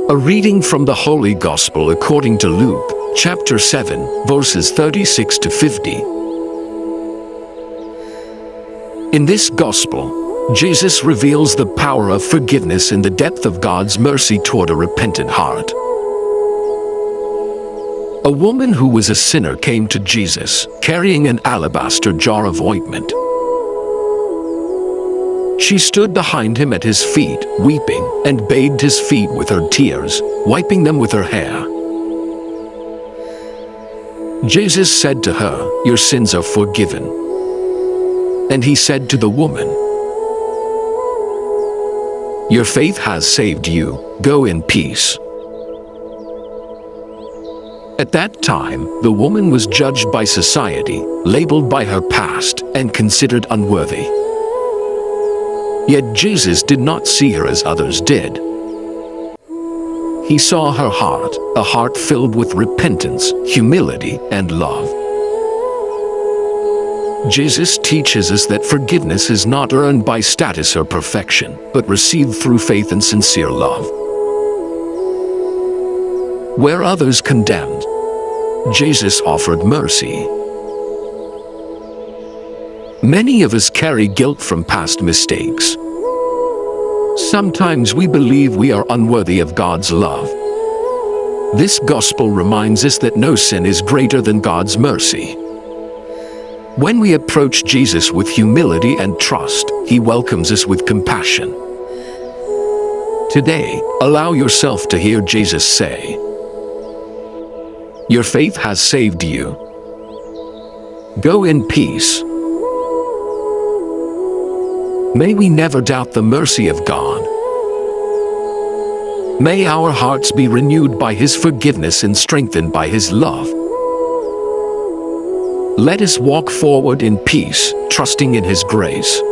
A reading from the Holy Gospel according to Luke, chapter 7, verses 36 to 50. In this Gospel, Jesus reveals the power of forgiveness in the depth of God's mercy toward a repentant heart. A woman who was a sinner came to Jesus, carrying an alabaster jar of ointment. She stood behind him at his feet, weeping, and bathed his feet with her tears, wiping them with her hair. Jesus said to her, "Your sins are forgiven." And he said to the woman, "Your faith has saved you. Go in peace." At that time, the woman was judged by society, labeled by her past, and considered unworthy. Yet Jesus did not see her as others did. He saw her heart, a heart filled with repentance, humility, and love. Jesus teaches us that forgiveness is not earned by status or perfection, but received through faith and sincere love. Where others condemned, Jesus offered mercy. Many of us carry guilt from past mistakes. Sometimes we believe we are unworthy of God's love. This gospel reminds us that no sin is greater than God's mercy. When we approach Jesus with humility and trust, He welcomes us with compassion. Today, allow yourself to hear Jesus say, "Your faith has saved you. Go in peace." May we never doubt the mercy of God. May our hearts be renewed by His forgiveness and strengthened by His love. Let us walk forward in peace, trusting in His grace.